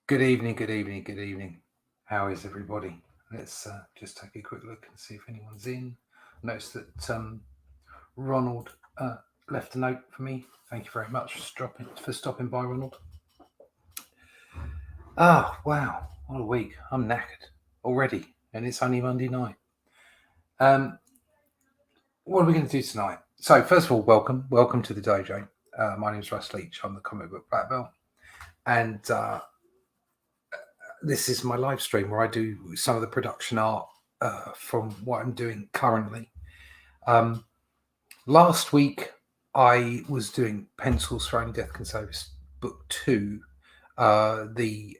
Good evening, good evening, good evening. How is everybody? Let's just take a quick look and see if anyone's in. Notice that Ronald left a note for me. Thank you very much for stopping by, Ronald. Ah, wow, what a week. I'm knackered already, and it's only Monday night. Um, what are we going to do tonight? So, first of all, welcome to the Dojo. My name is Russ Leach. I'm the comic book black belt, and this is my live stream where I do some of the production art from what I'm doing currently. Last week, I was doing Pencils for Only Death Can Save Us, Book 2. The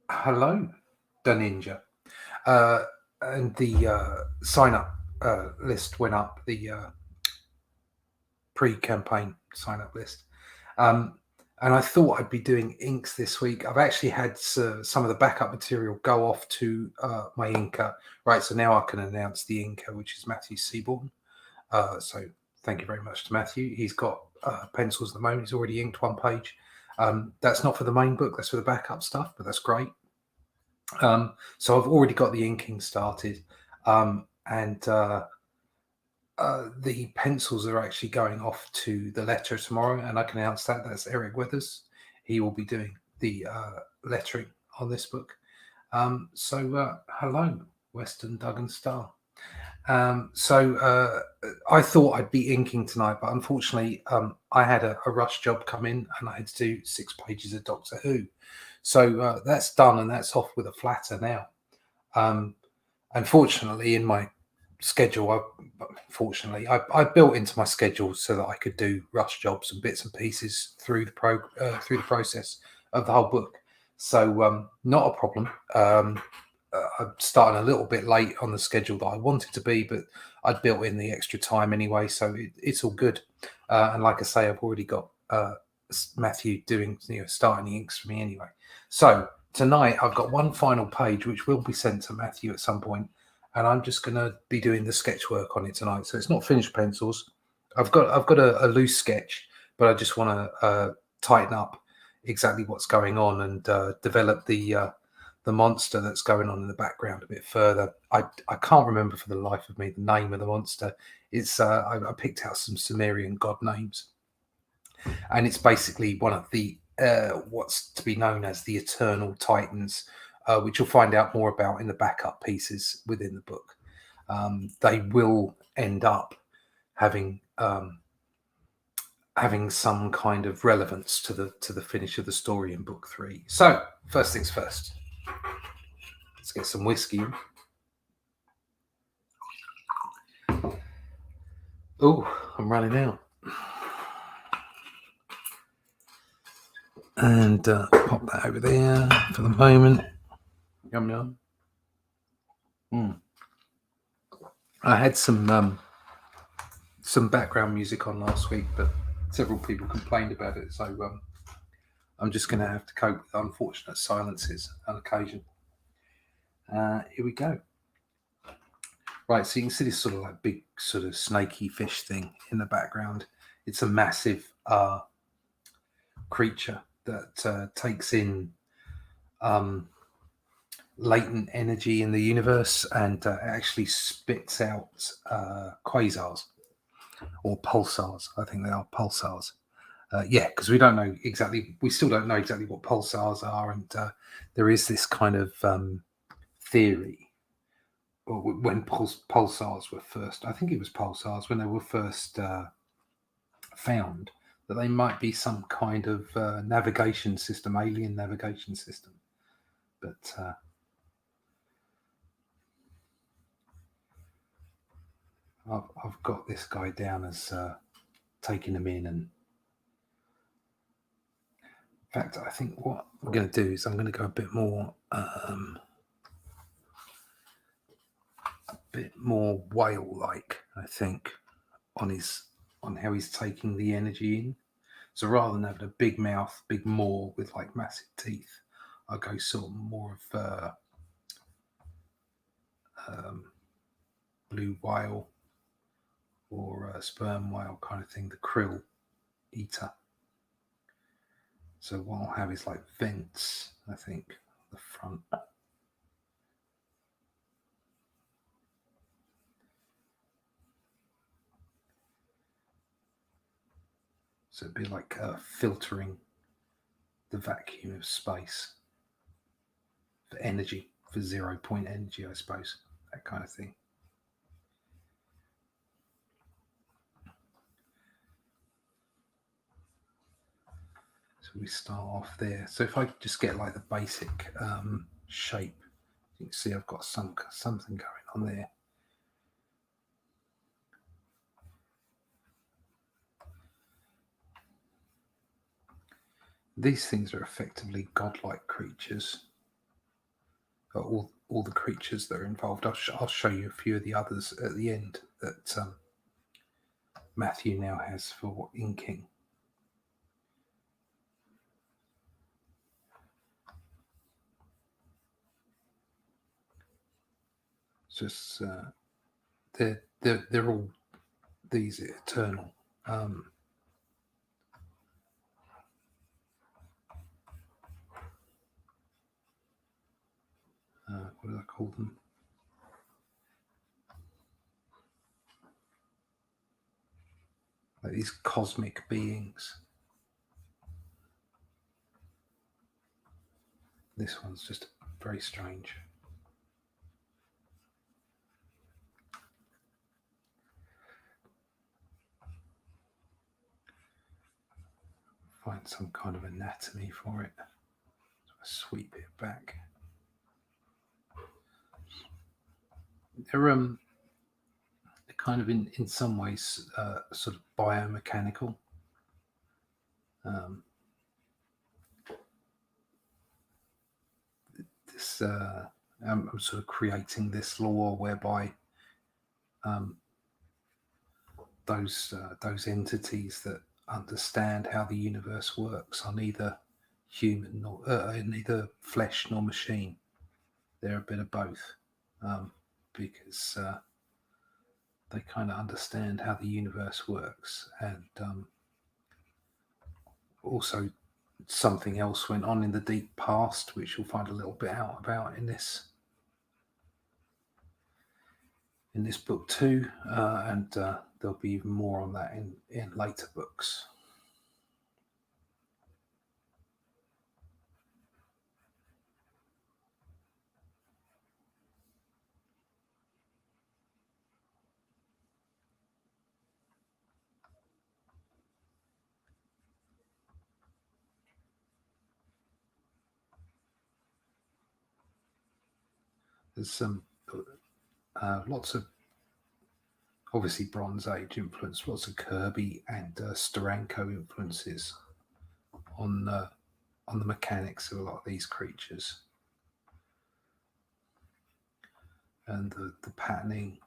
Hello, the Ninja. And the sign up list went up, the pre campaign sign up list. And I thought I'd be doing inks this week. I've actually had some of the backup material go off to my inker. Right, so now I can announce the inker, which is Matthew Seaborn. So thank you very much to Matthew. He's got pencils at the moment. He's already inked one page. That's not for the main book. That's for the backup stuff, but that's great. So I've already got the inking started. And the pencils are actually going off to the letter tomorrow, and I can announce that. That's Eric Withers. He will be doing the lettering on this book. So hello, Western Duggan Star. So I thought I'd be inking tonight, but unfortunately, I had a rush job come in, and I had to do 6 pages of Doctor Who. So that's done, and that's off with a flatter now. Unfortunately, in my schedule, I built into my schedule so that I could do rush jobs and bits and pieces through the process of the whole book. So not a problem. I'm starting a little bit late on the schedule that I wanted to be, but I'd built in the extra time anyway, so it's all good. And like I say, I've already got Matthew doing, starting the inks for me anyway. So tonight I've got one final page which will be sent to Matthew at some point, and I'm just going to be doing the sketch work on it tonight. So it's not finished pencils. I've got a loose sketch, but I just want to tighten up exactly what's going on and develop the monster that's going on in the background a bit further. I can't remember for the life of me the name of the monster. It's I picked out some Sumerian god names, and it's basically one of the what's to be known as the Eternal Titans, which you'll find out more about in the backup pieces within the book. They will end up having some kind of relevance to the finish of the story in book 3. So first things first. Let's get some whiskey. Oh, I'm running out. And pop that over there for the moment. Yum yum. I had some background music on last week, but several people complained about it, so I'm just going to have to cope with unfortunate silences on occasion. Here we go. Right, so you can see this sort of like big sort of snaky fish thing in the background. It's a massive creature that takes in latent energy in the universe and actually spits out quasars or pulsars. I think they are pulsars. Because we still don't know exactly what pulsars are, and there is this kind of theory. When pulsars were first, I think it was pulsars when they were first found, that they might be some kind of navigation system, alien navigation system. But I've got this guy down as taking them in, and in fact, I think what I'm going to do is I'm going to go a bit more whale-like, I think, on how he's taking the energy in. So rather than having a big mouth, big maw with like massive teeth, I'll go sort of more of blue whale or sperm whale kind of thing, the krill eater. So what I'll have is like vents, I think, on the front. So it'd be like filtering the vacuum of space for energy, for 0 point energy, I suppose, that kind of thing. So we start off there. So if I just get like the basic shape, you can see I've got something going on there. These things are effectively godlike creatures. All the creatures that are involved. I'll show you a few of the others at the end that Matthew now has for inking. It's just they're all these eternal. What do I call them? Like these cosmic beings. This one's just very strange. Find some kind of anatomy for it. So I sweep it back. They're kind of in some ways sort of biomechanical. This I'm sort of creating this law whereby those entities that understand how the universe works are neither human nor neither flesh nor machine. They're a bit of both, because they kind of understand how the universe works, and also something else went on in the deep past, which you'll find a little bit out about in this book too, and there'll be even more on that in later books. There's some lots of obviously Bronze Age influence, lots of Kirby and Steranko influences on the mechanics of a lot of these creatures, and the patterning.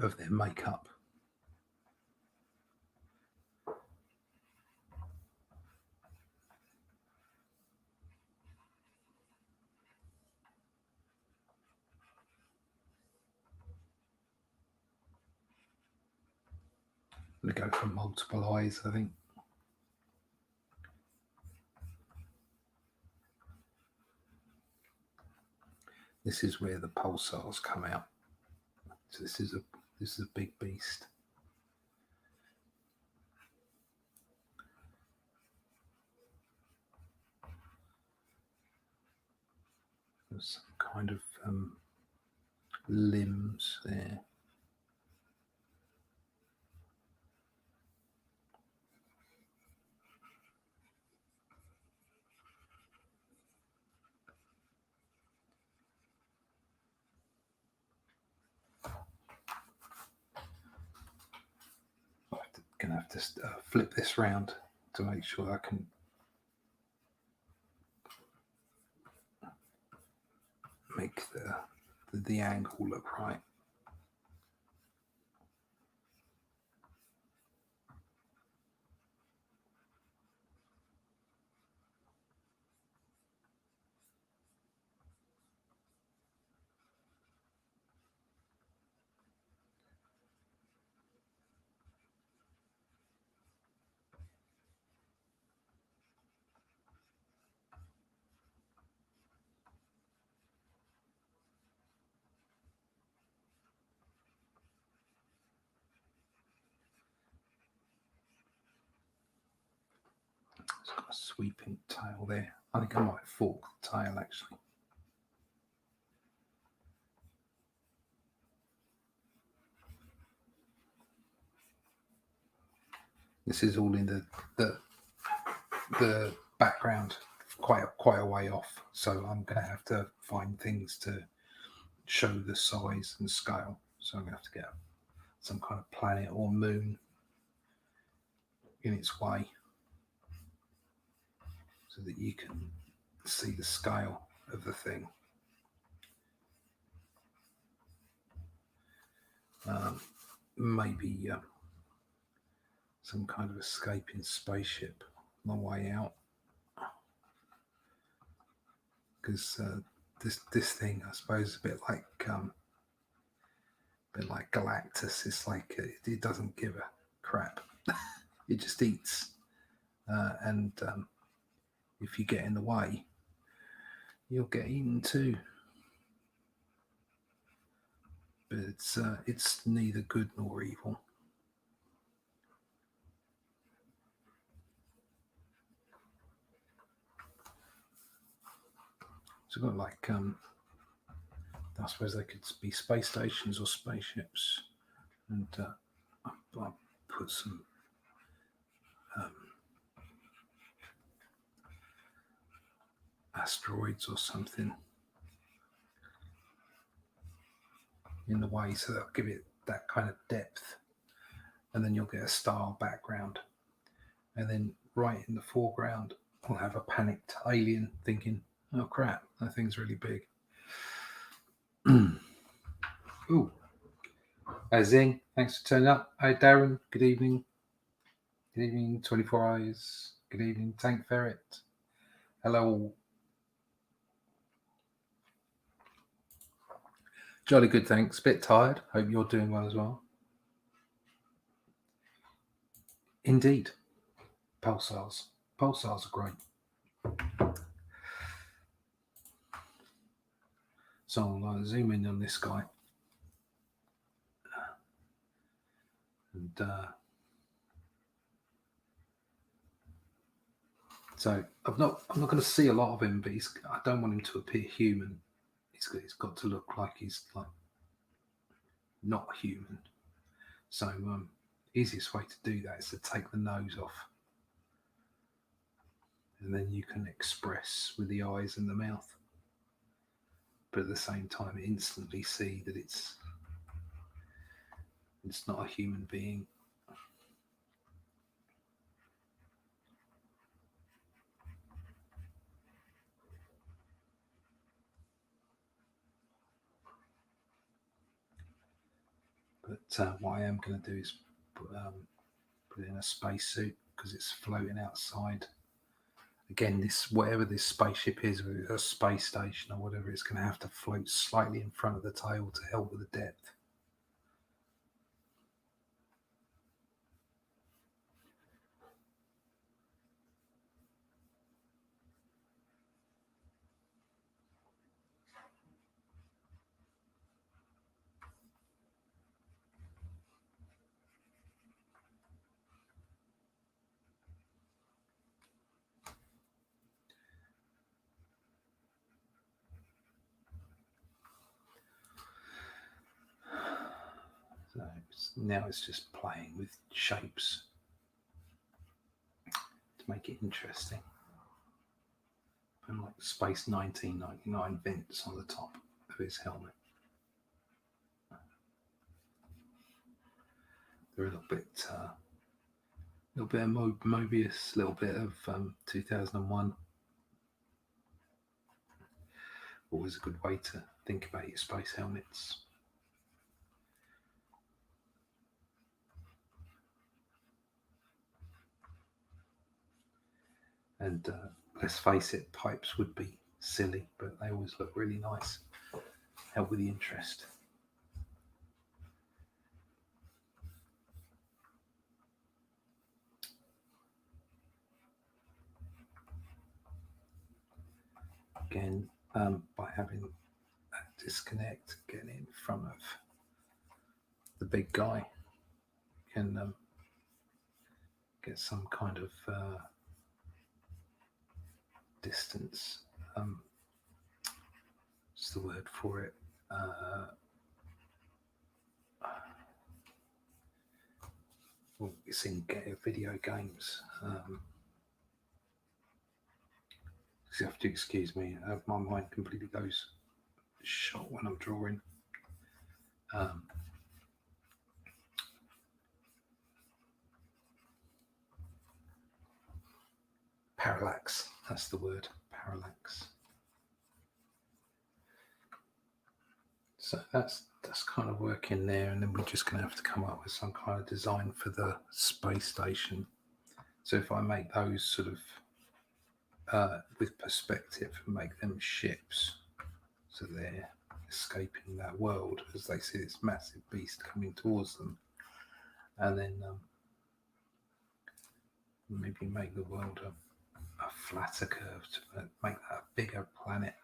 Of their makeup. I'm going to go for multiple eyes, I think. This is where the pulsars come out. So this is a big beast. There's some kind of limbs there. I'm going to have to flip this round to make sure I can make the angle look right. a sweeping tail there. I think I might fork the tail actually. This is all in the background, quite a way off. So I'm going to have to find things to show the size and scale. So I'm going to have to get some kind of planet or moon in its way so that you can see the scale of the thing. Maybe some kind of escaping spaceship on the way out, because this thing, I suppose, is a bit like Galactus. It's like it doesn't give a crap. It just eats, and if you get in the way, you'll get eaten too. But it's neither good nor evil. So got like I suppose they could be space stations or spaceships, and I'll put some asteroids or something in the way, so that'll give it that kind of depth, and then you'll get a star background, and then right in the foreground we'll have a panicked alien thinking, oh crap, that thing's really big. Ooh. Hi Zing, thanks for turning up. Hi Darren, good evening. Good evening, 24 Eyes. Good evening, Tank Ferret. Hello. Jolly good, thanks. Bit tired. Hope you're doing well as well. Indeed. Pulsars. Pulsars are great. So I'll zoom in on this guy. And so I'm not going to see a lot of him, but I don't want him to appear human. He's got to look like he's like not human. So easiest way to do that is to take the nose off, and then you can express with the eyes and the mouth, but at the same time instantly see that it's not a human being. But what I am going to do is put in a spacesuit, because it's floating outside. Again, whatever this spaceship is, whether it's a space station or whatever, it's going to have to float slightly in front of the tail to help with the depth. So now it's just playing with shapes to make it interesting. And like Space 1999 vents on the top of his helmet. They're a little bit of Mobius, a little bit of 2001. Always a good way to think about your space helmets. And let's face it, pipes would be silly, but they always look really nice. Help with the interest. Again, by having that disconnect, getting in front of the big guy, can get some kind of distance. What's the word for it? Well, it's in video games. You have to excuse me. My mind completely goes shot when I'm drawing. Parallax. That's the word. Parallax. So that's kind of working there, and then we're just going to have to come up with some kind of design for the space station. So if I make those sort of with perspective and make them ships, so they're escaping that world as they see this massive beast coming towards them, and then maybe make the world a flatter curve to make that a bigger planet.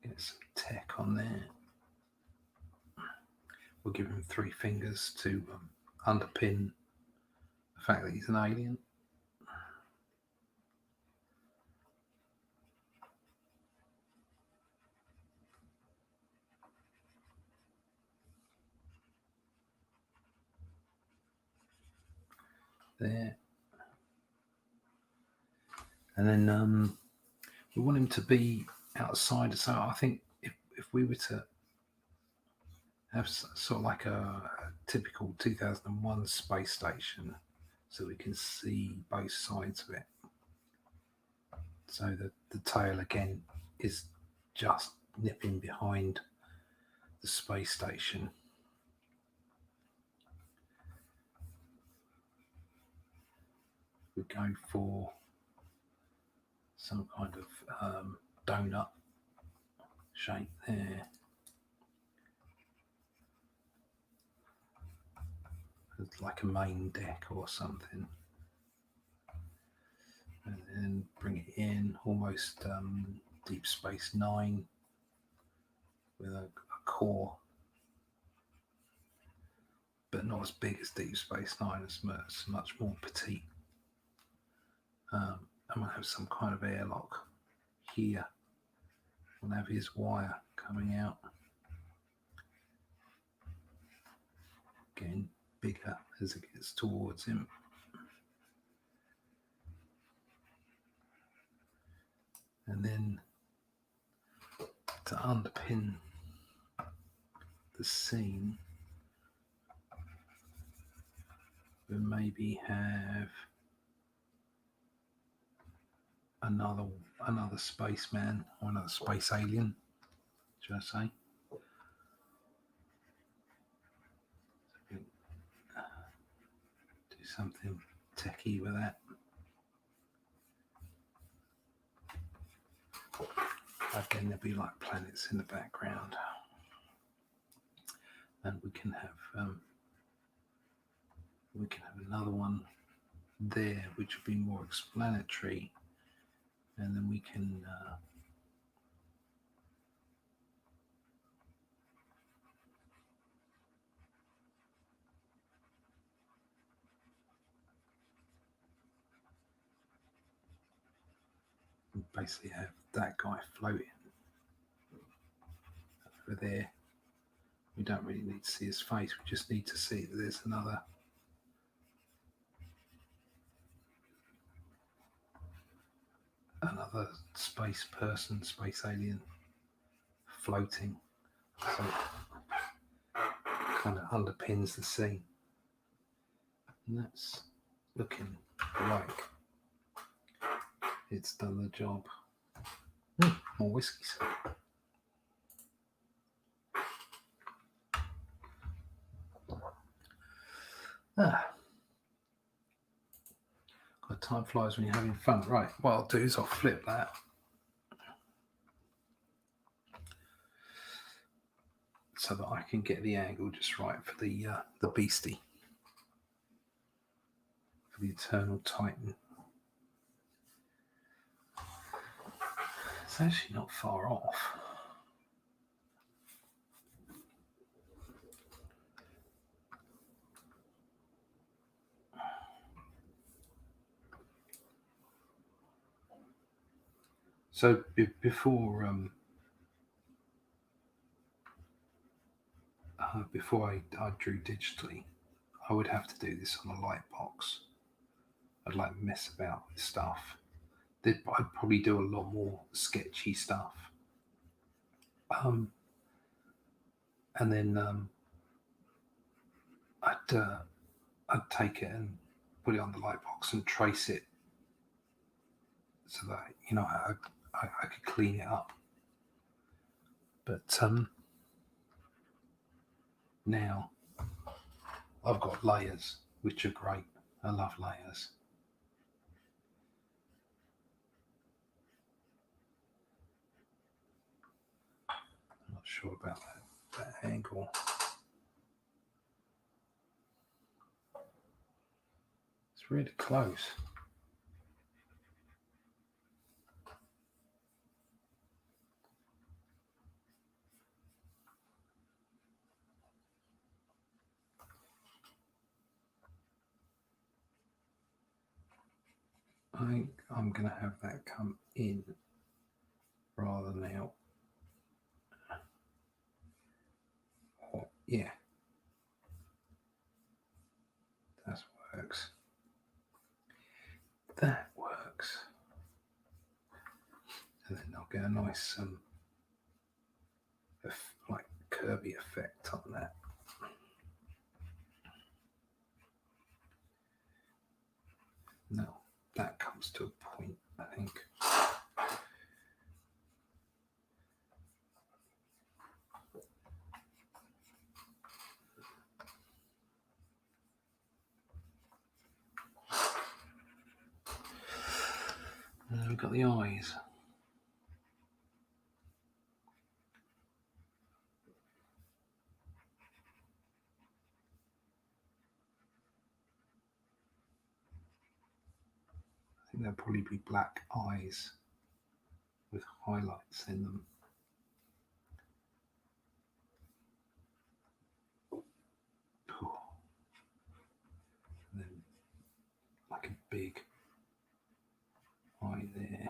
Get some tech on there. We'll give him 3 fingers to underpin the fact that he's an alien. There. And then we want him to be outside. So I think if we were to have sort of like a typical 2001 space station, so we can see both sides of it. So the tail again is just nipping behind the space station. We go for some kind of donut shape there. It's like a main deck or something. And then bring it in almost Deep Space Nine with a core, but not as big as Deep Space Nine. It's much more petite. And we'll have some kind of airlock here. We'll have his wire coming out, getting bigger as it gets towards him. And then to underpin the scene, we maybe have another spaceman or another space alien, should I say? Do something techie with that. Again, there'll be like planets in the background, and we can have another one there, which will be more explanatory, and then we can basically have that guy floating over there. We don't really need to see his face, we just need to see that there's another space person, space alien floating. So kind of underpins the scene. And that's looking like it's done the job. More whiskey, sir. God, time flies when you're having fun. Right, what I'll do is I'll flip that. So that I can get the angle just right for the beastie. For the Eternal Titan. It's actually not far off. So before I drew digitally, I would have to do this on a light box. I'd like mess about with stuff. I'd probably do a lot more sketchy stuff. Um, and then I'd take it and put it on the light box and trace it so that I could clean it up. But now I've got layers, which are great. I love layers. I'm not sure about that angle. It's really close. I think I'm going to have that come in rather than out. Yeah, that works. That works. And then I'll get a nice like Kirby effect on that. Now that comes to a point, I think. And we've got the eyes. I think there'll probably be black eyes with highlights in them. And then like a big eye there.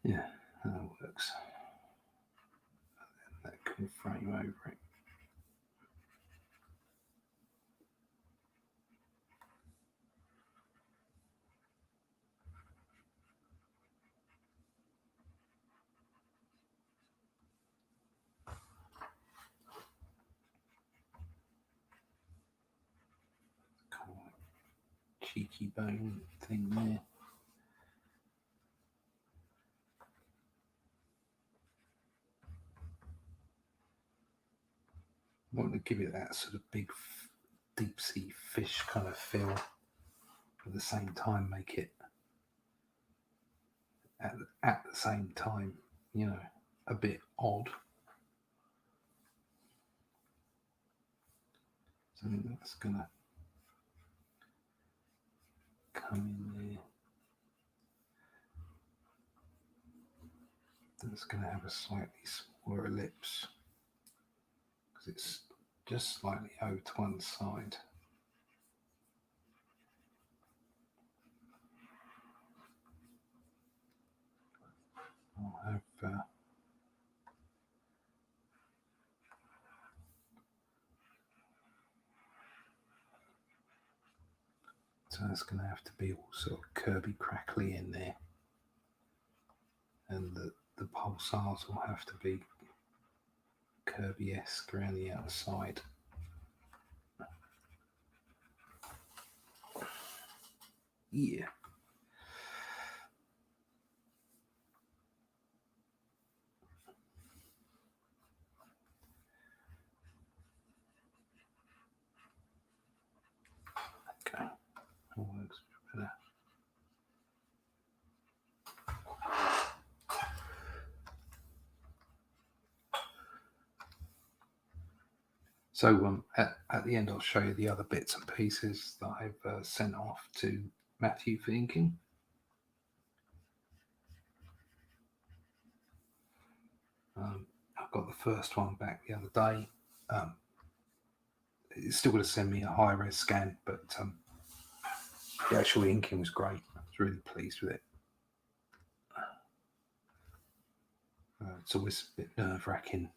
Yeah, that works. And then that can frame over it. Kind of like cheeky bone thing there. I want to give it that sort of big deep sea fish kind of feel, but at the same time make it at the same time, a bit odd. So that's gonna come in there. That's gonna have a slightly smaller ellipse because it's just slightly over to one side. I'll have so that's going to have to be all sort of Kirby crackly in there, and the pulsars will have to be Kirby-esque around the outside. Yeah. Okay, that works better. So at the end, I'll show you the other bits and pieces that I've sent off to Matthew for inking. I got the first one back the other day. It's still going to send me a high res scan, but the actual inking was great. I was really pleased with it. It's always a bit nerve wracking,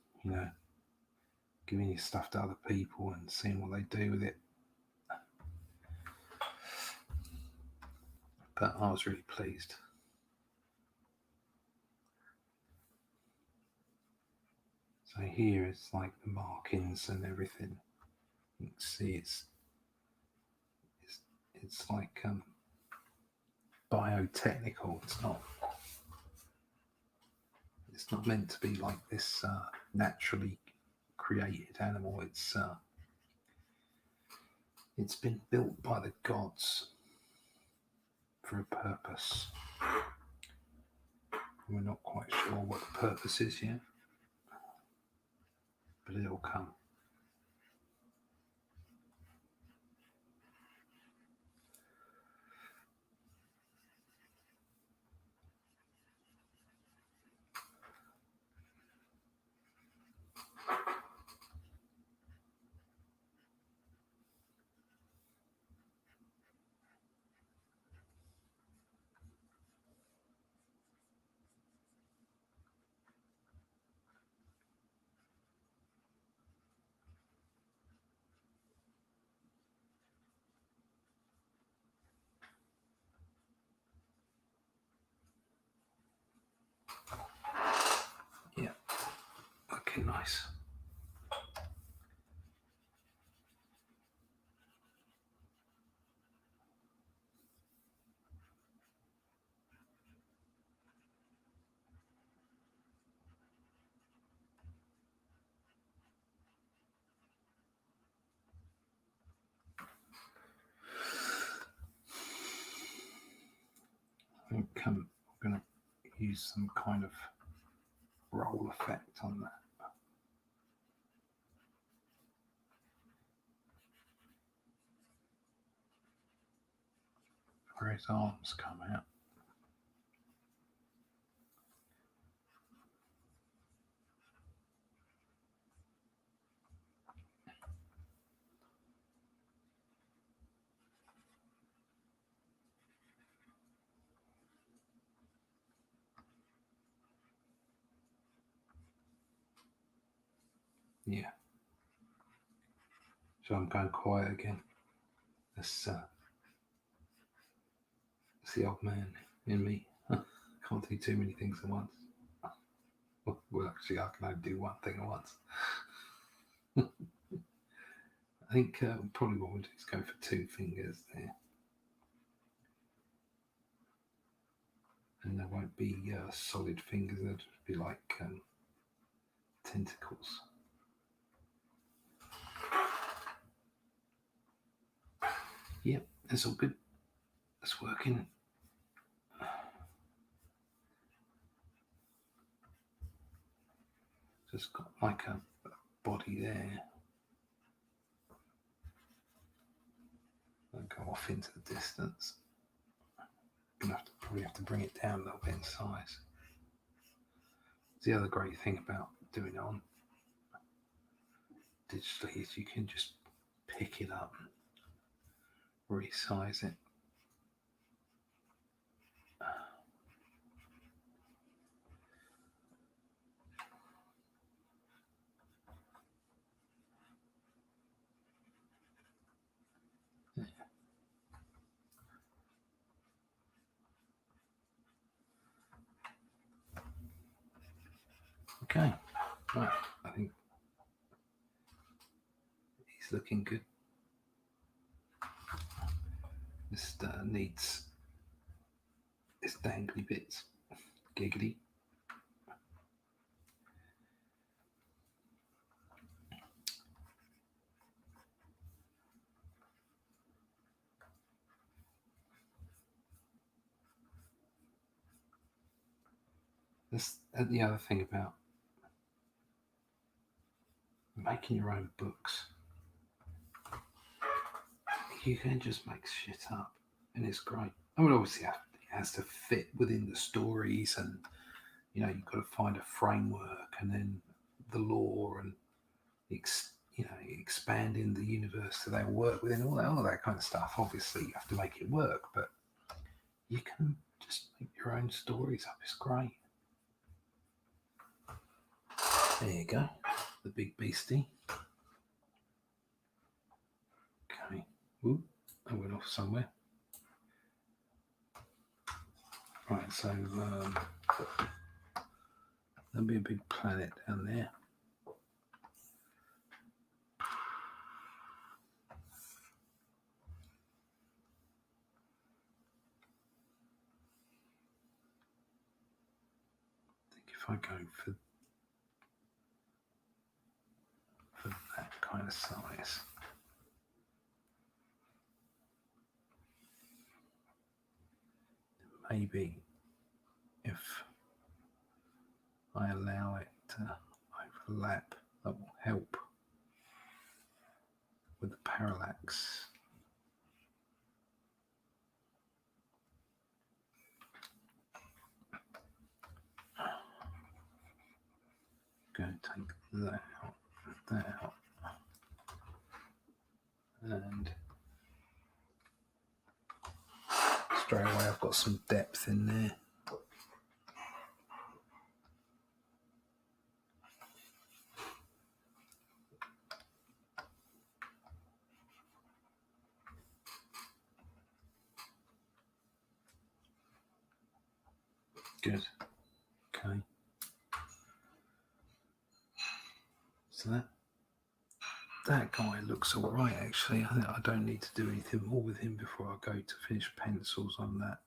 giving your stuff to other people and seeing what they do with it. But I was really pleased. So here it's like the markings and everything. You can see it's like biotechnical. It's not meant to be like this naturally created animal. It's been built by the gods for a purpose. We're not quite sure what the purpose is yet, but it'll come. Yeah, okay, nice. I think I'm going to use some kind of roll effect on that. Where his arms come out. Yeah. So I'm going quiet again. That's the old man in me. Can't do too many things at once. Well, actually, I can only do one thing at once. I think probably what we'll do is go for 2 fingers there. And there won't be solid fingers, they'll just be like tentacles. Yep, that's all good. That's working. Just got like a body there. I'll go off into the distance. Probably have to bring it down a little bit in size. The other great thing about doing it on digitally is you can just pick it up and resize it. Okay, right, I think he's looking good. This needs its dangly bits, giggly. That's the other thing about making your own books. You can just make shit up, and it's great. I mean, obviously, it has to fit within the stories, and you've got to find a framework and then the lore and expanding the universe that they work within, all that kind of stuff. Obviously, you have to make it work, but you can just make your own stories up. It's great. There you go, the big beastie. Okay, ooh, I went off somewhere. Right, so there'll be a big planet down there. If I go for that kind of size, maybe if I allow it to overlap, that will help with the parallax. Going to take that out, and straight away I've got some depth in there. Good. Okay. So that guy looks all right, actually. I think I don't need to do anything more with him before I go to finish pencils on that.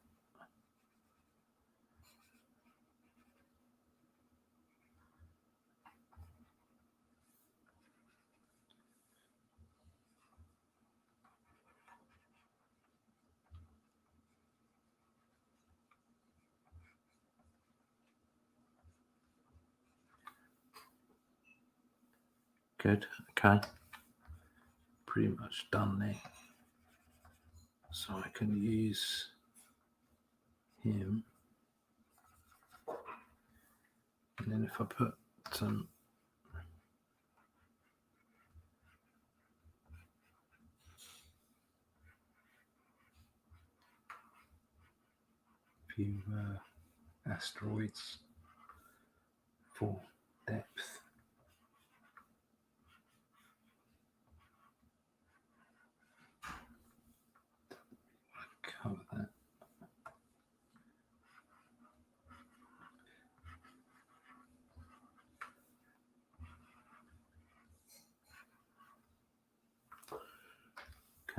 Good. Okay. Pretty much done there. So I can use him. And then if I put some few asteroids for depth. Cover that.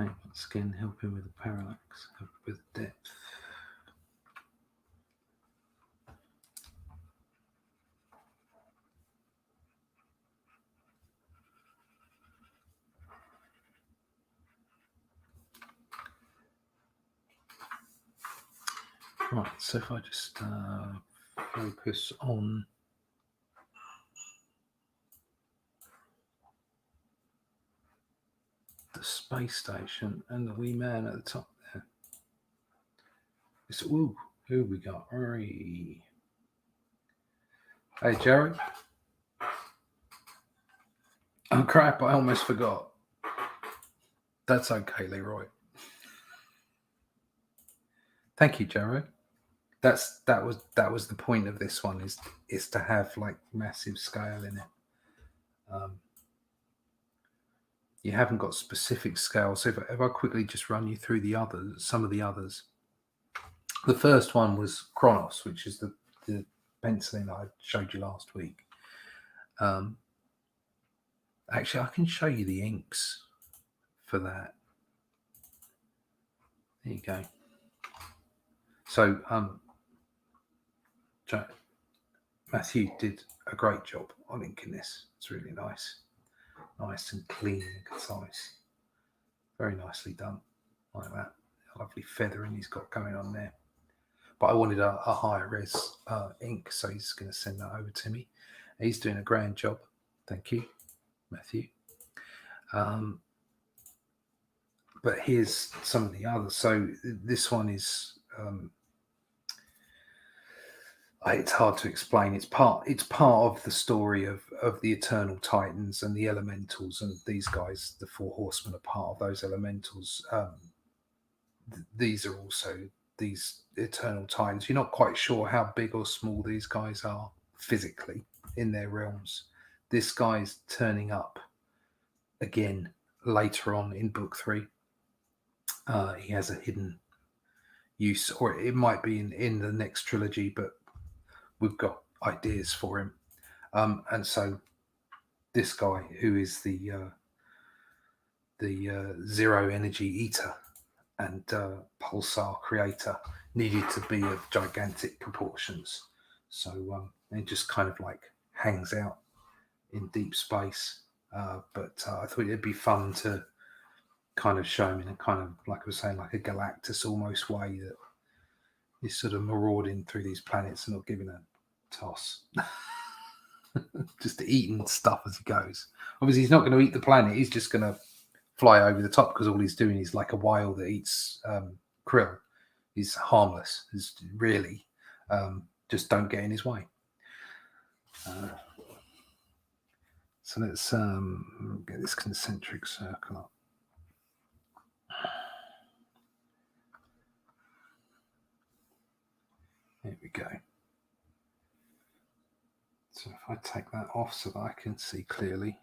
Okay, once again, helping with the parallax, help with depth. Right, so if I just focus on the space station and the wee man at the top there. It's, ooh, who we got? Hey, Jerry. Oh crap, I almost forgot. That's okay, Leroy. Thank you, Jerry. That was the point of this one, is to have like massive scale in it. You haven't got specific scale. So if I quickly just run you through some of the others. The first one was Kronos, which is the penciling that I showed you last week. Actually, I can show you the inks for that. There you go. So Matthew did a great job on inking this. It's really nice and clean and concise. Very nicely done, like that. A lovely feathering he's got going on there. But I wanted a higher res ink, so he's going to send that over to me. He's doing a grand job. Thank you, Matthew. But here's some of the others. So this one is It's hard to explain. It's part of the story of the Eternal Titans and the Elementals, and these guys, the Four Horsemen, are part of those Elementals. These are also these Eternal Titans. You're not quite sure how big or small these guys are physically in their realms. This guy's turning up again later on in book 3. He has a hidden use, or it might be in the next trilogy, but we've got ideas for him. And so this guy, who is the zero energy eater and pulsar creator, needed to be of gigantic proportions. So it just kind of like hangs out in deep space. But I thought it'd be fun to kind of show him in a kind of, like I was saying, like a Galactus almost way, that he's sort of marauding through these planets and not giving a toss. Just eating stuff as he goes. Obviously, he's not going to eat the planet. He's just going to fly over the top, because all he's doing is like a whale that eats krill. He's harmless. He's really just don't get in his way. So let's get this concentric circle up. There we go. So if I take that off so that I can see clearly.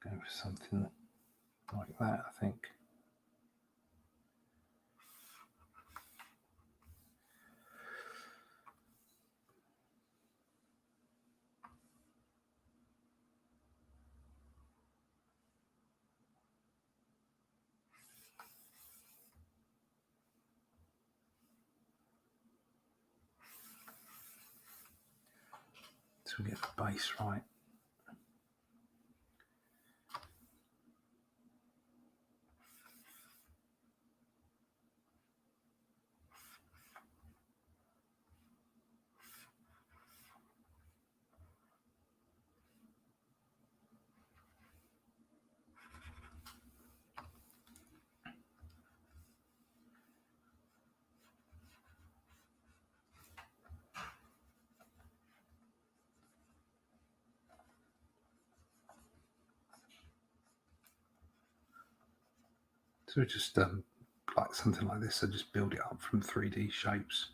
Go for something like that, I think. So we get the base right. So just like something like this, I just build it up from 3D shapes.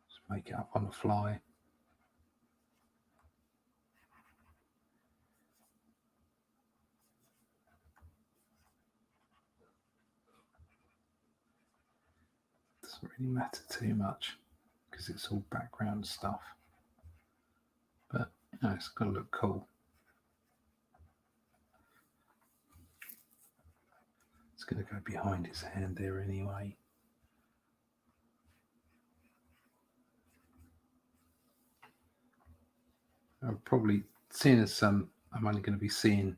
Just make it up on the fly. Doesn't really matter too much because it's all background stuff. But you know, it's got to look cool. It's going to go behind his hand there anyway. I'm probably, seeing as I'm only going to be seeing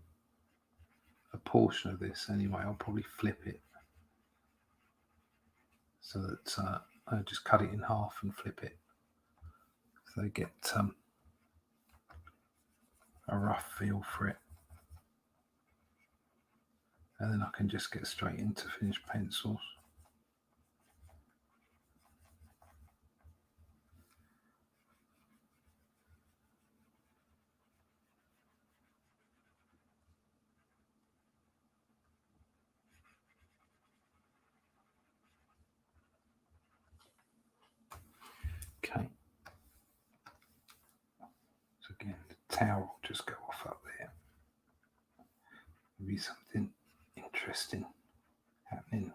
a portion of this anyway, I'll probably flip it so that I just cut it in half and flip it, so they get a rough feel for it. And then I can just get straight into finished pencils. Okay. So again, the tower will just go off up there. Maybe something interesting happening.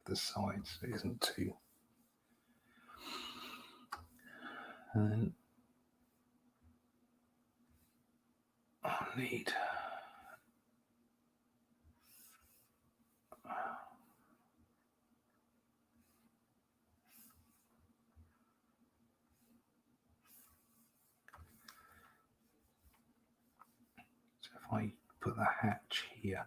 The sides, it isn't too And I need. So if I put the hatch here,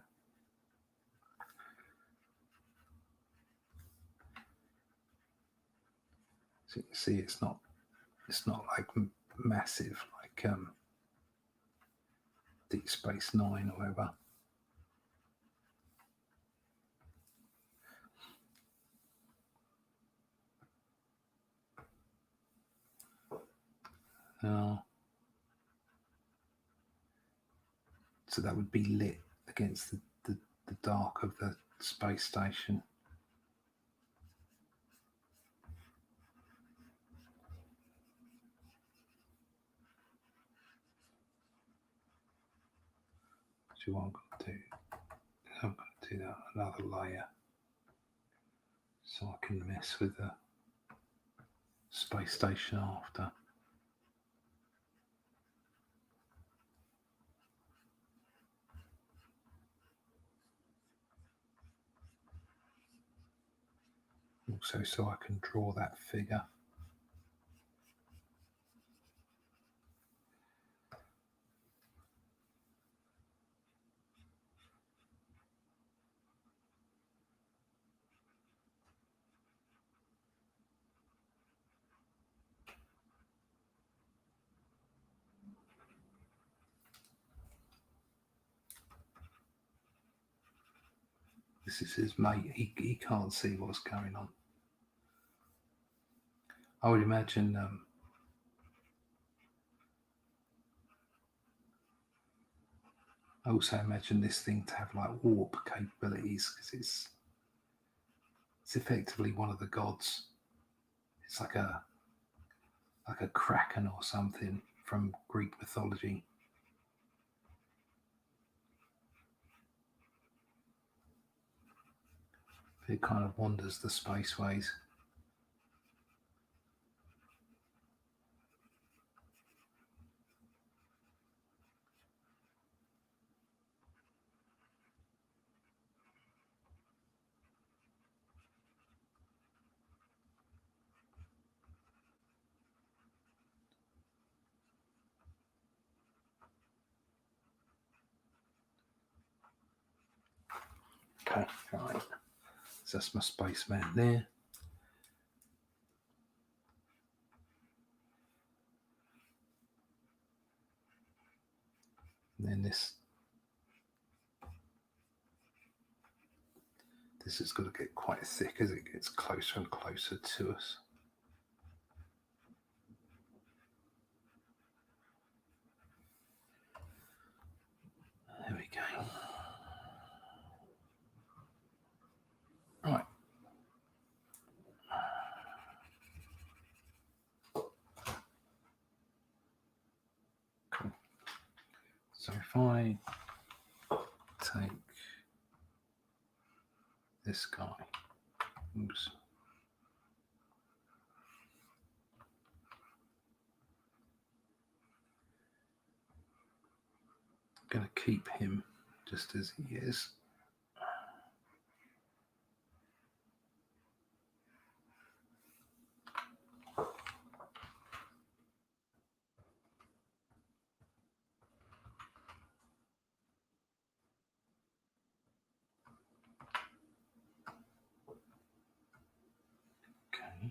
so you can see it's not like massive like Deep Space Nine or whatever. So that would be lit against the dark of the space station. So what I'm going to do, I'm going to do that another layer so I can mess with the space station after. Also so I can draw that figure. This is his mate. He can't see what's going on. I would imagine I also imagine this thing to have like warp capabilities because it's effectively one of the gods. It's like a kraken or something from Greek mythology. It kind of wanders the spaceways. Okay, right. So that's my spaceman there. And then this has got to get quite thick as it gets closer and closer to us. There we go. Right. Cool. So if I take this guy, oops. I'm going to keep him just as he is. Okay.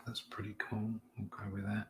That's pretty cool. We'll go with that.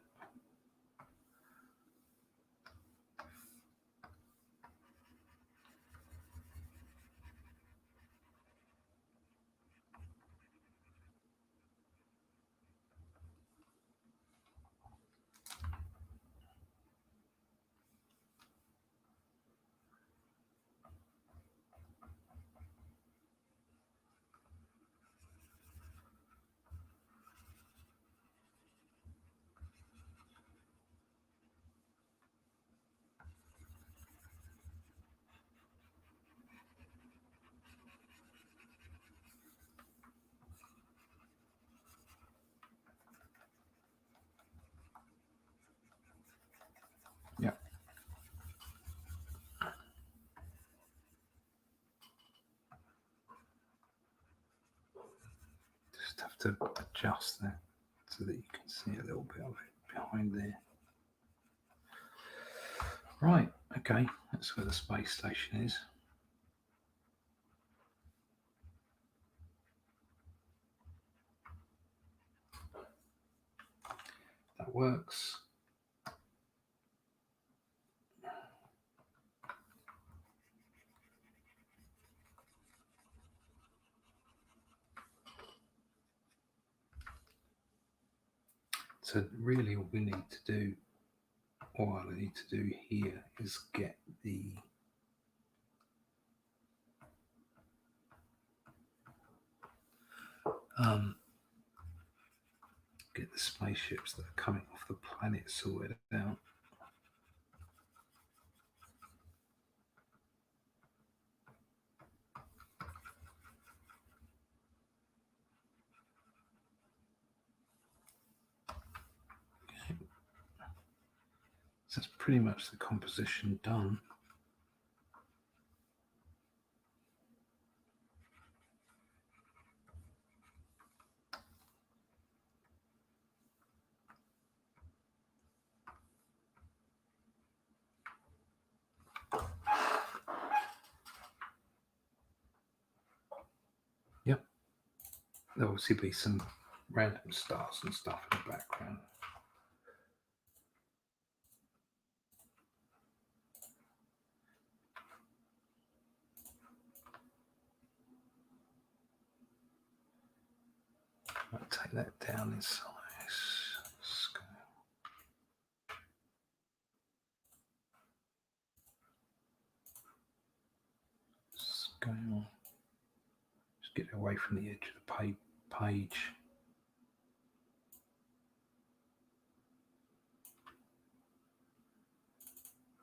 just have to adjust that so that you can see a little bit of it behind there. Right, okay, that's where the space station is. That works. So really all we need to do, all I need to do here is get the spaceships that are coming off the planet sorted out. Okay. So that's pretty much the composition done. Yep. There'll obviously be some random stars and stuff in the background. I'll take that down in size. Scale. Just get away from the edge of the page.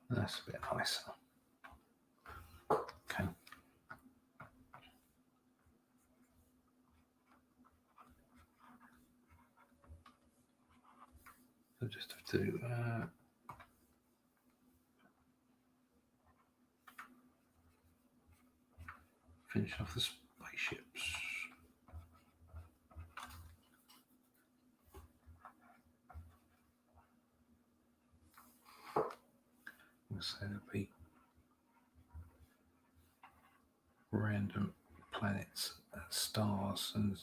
That's a bit nicer. Okay. I just have to finish off the spaceships. So there'll be random planets, stars, and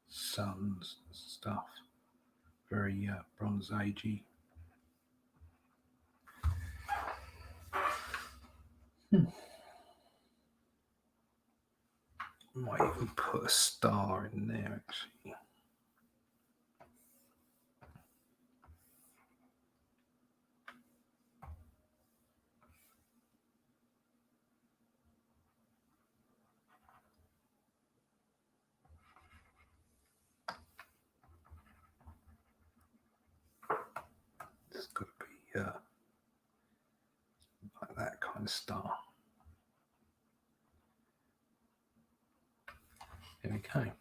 suns and stuff. Very Bronze Agey. Might even put a star in there, actually. It's got to be like that kind of star. There we go.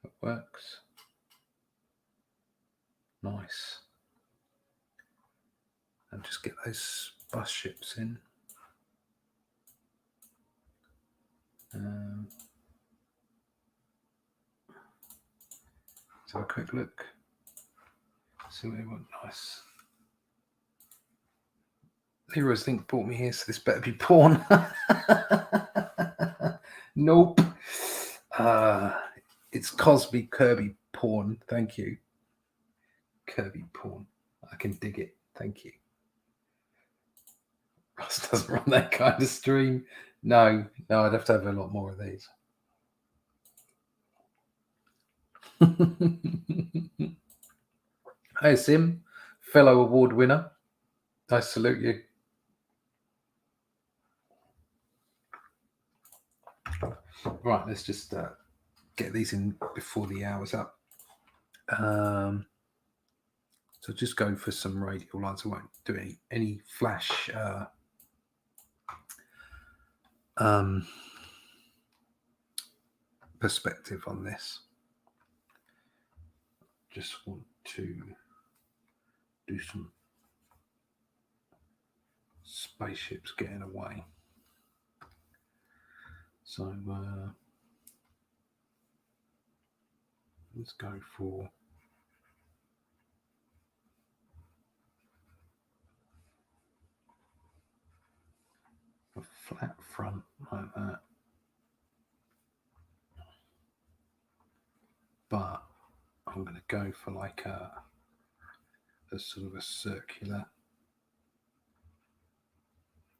It works. Nice. And just get those bus ships in. Let's have a quick look. See what they want. Nice. Heroes think brought me here, so this better be porn. Nope. It's Cosby Kirby porn. Thank you. Kirby porn. I can dig it. Thank you. Russ doesn't run that kind of stream. No, I'd have to have a lot more of these. Hey, Sim, fellow award winner. I salute you. Right, let's just get these in before the hour's up. So just go for some radial lines. I won't do any flash perspective on this. Just want to do some spaceships getting away. So Let's go for a flat front like that. But I'm going to go for like a sort of a circular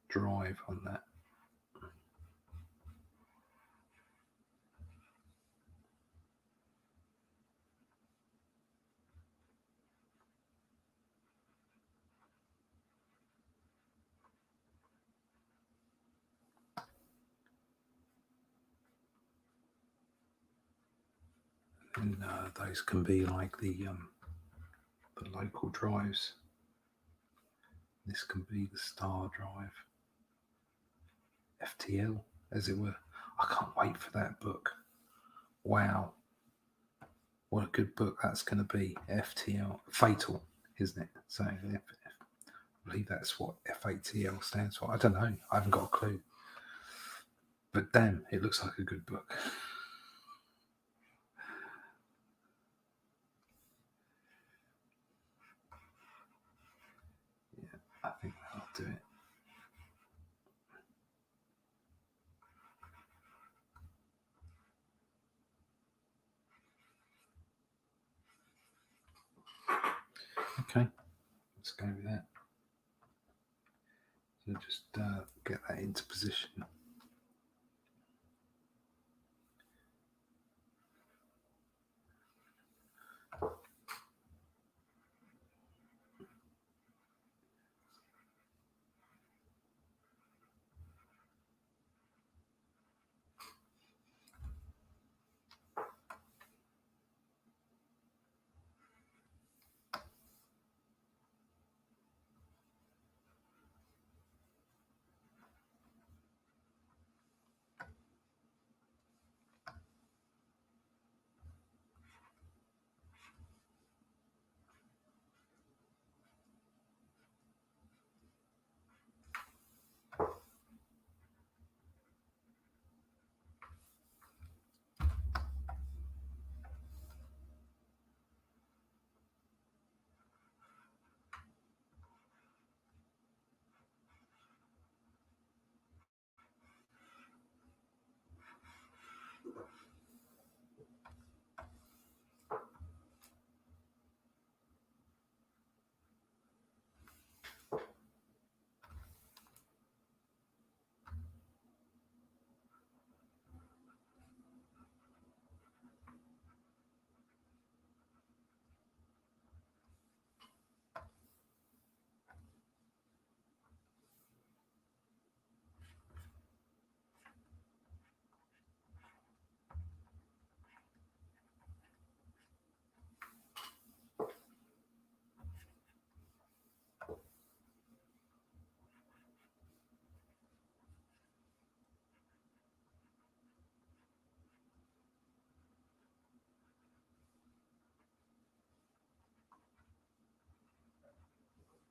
drive on that. And those can be like the local drives. This can be the star drive, FTL, as it were. I can't wait for that book. Wow, what a good book that's going to be. FTL, fatal, isn't it? So I believe that's what FATL stands for. I don't know. I haven't got a clue. But damn, it looks like a good book. Yeah, I think that'll do it. Okay, let's go with that. So just get that into position.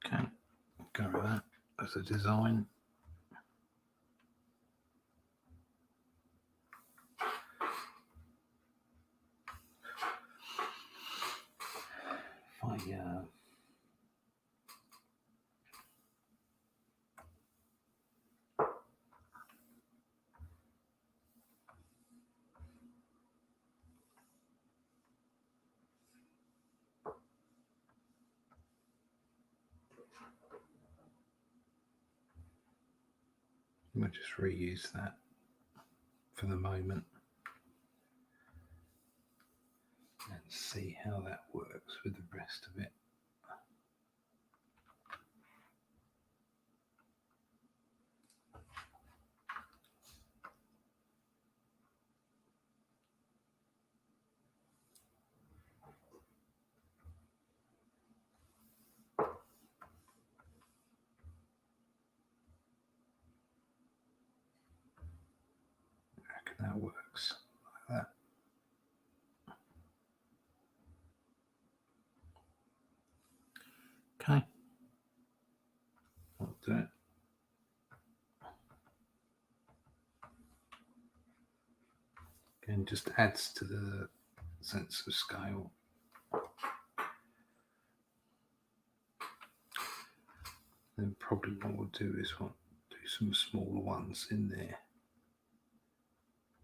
Okay, go with that as a design. We'll just reuse that for the moment and see how that works with the rest of it. I reckon that works like that. Okay, I'll do it. Again, just adds to the sense of scale. Then probably what we'll do is do some smaller ones in there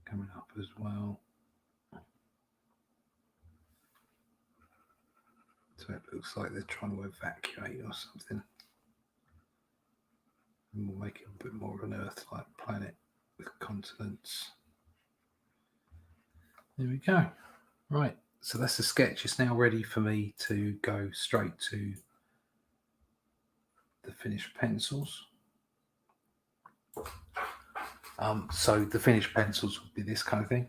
coming up as well. So it looks like they're trying to evacuate or something. And we'll make it a bit more of an Earth-like planet with continents. There we go. Right, so that's the sketch. It's now ready for me to go straight to the finished pencils. So the finished pencils will be this kind of thing.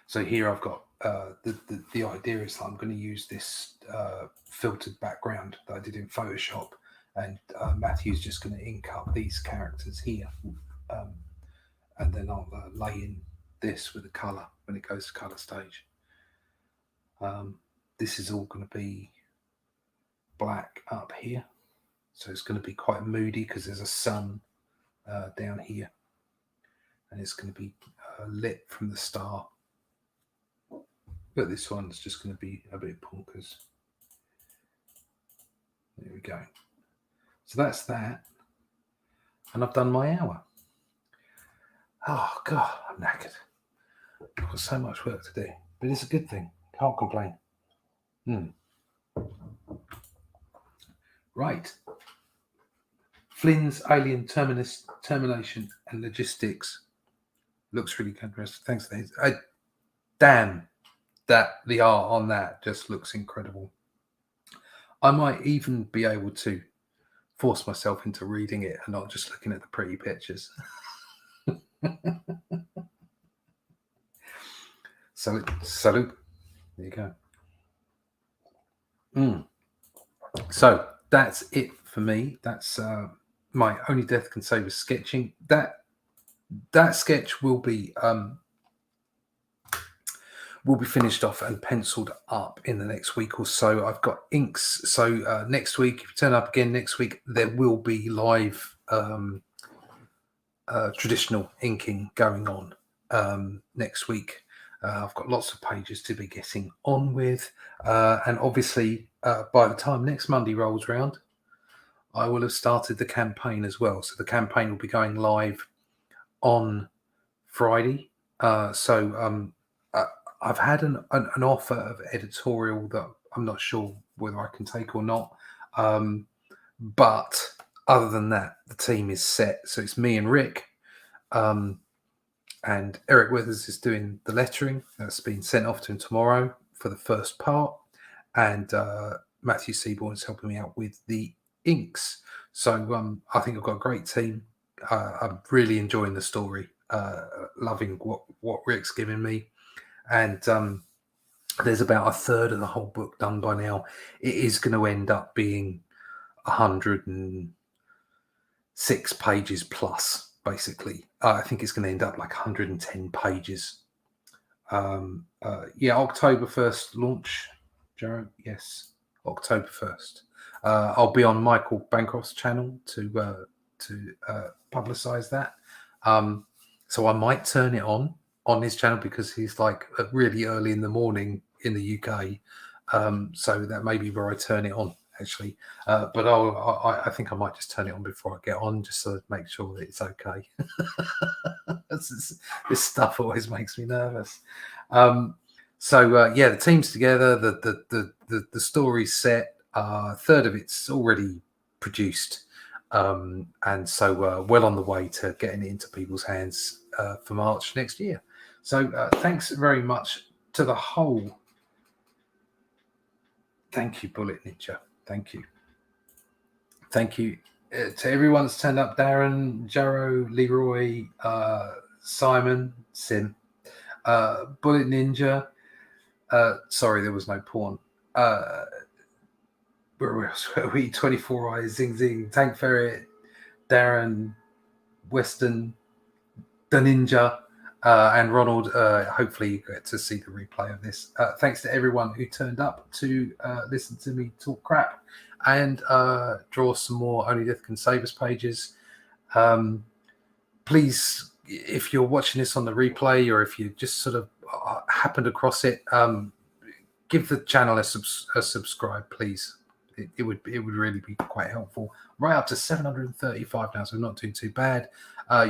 So here I've got the idea is that I'm going to use this filtered background that I did in Photoshop, and Matthew's just going to ink up these characters here, and then I'll lay in this with the colour when it goes to colour stage. This is all going to be black up here, so it's going to be quite moody because there's a sun down here, and it's going to be lit from the start. But this one's just going to be a bit bonkers. There we go. So that's that. And I've done my hour. Oh, God, I'm knackered. I've got so much work to do. But it's a good thing. Can't complain. Right. Flynn's Alien Termination and Logistics. Looks really good. Thanks, Dave. Damn. That the art on that just looks incredible. I might even be able to force myself into reading it and not just looking at the pretty pictures. Salute. There you go. So that's it for me. That's my Only Death Can Save Us sketching. That sketch will be finished off and penciled up in the next week or so. I've got inks. So next week, if you turn up again next week, there will be live traditional inking going on next week. I've got lots of pages to be getting on with. And obviously, by the time next Monday rolls around, I will have started the campaign as well. So the campaign will be going live on Friday. I've had an offer of editorial that I'm not sure whether I can take or not. But other than that, the team is set. So it's me and Rick. And Eric Withers is doing the lettering. That's been sent off to him tomorrow for the first part. And Matthew Seaborn is helping me out with the inks. So I think I've got a great team. I'm really enjoying the story. Loving what Rick's giving me. And there's about a third of the whole book done by now. It is going to end up being 106 pages plus, basically. I think it's going to end up like 110 pages. October 1st launch, Jared. Yes, October 1st. I'll be on Michael Bancroft's channel to publicize that. So I might turn it on his channel because he's like really early in the morning in the UK. So that may be where I turn it on actually. But I think I might just turn it on before I get on just to make sure that it's okay. This stuff always makes me nervous. The team's together, the story's set, a third of it's already produced. And so well on the way to getting it into people's hands for March next year. So thanks very much to the whole. Thank you, Bullet Ninja. Thank you. Thank you to everyone that's turned up. Darren, Jarrow, Leroy, Simon, Sim, Bullet Ninja. Sorry, there was no porn. Where else were we? 24 Eyes, Zing Zing, Tank Ferret, Darren, Weston, the Ninja, and Ronald. Hopefully you get to see the replay of this. Thanks to everyone who turned up to listen to me talk crap and draw some more Only Death Can Save Us pages. Please if you're watching this on the replay, or if you just sort of happened across it, give the channel a subscribe, please. It would really be quite helpful. Right up to 735 now, so not doing too bad.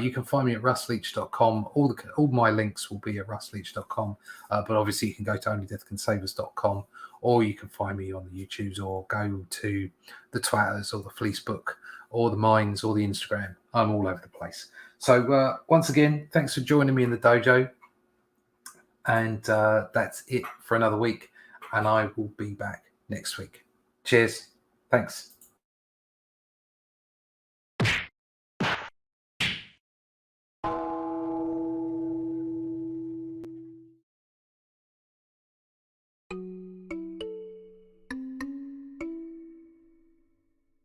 You can find me at russleach.com. All my links will be at russleach.com, but obviously you can go to onlydeathcansavers.com, or you can find me on the YouTubes, or go to the Twitters, or the Fleecebook, or the Minds, or the Instagram. I'm all over the place. So once again, thanks for joining me in the dojo. And that's it for another week. And I will be back next week. Cheers. Thanks.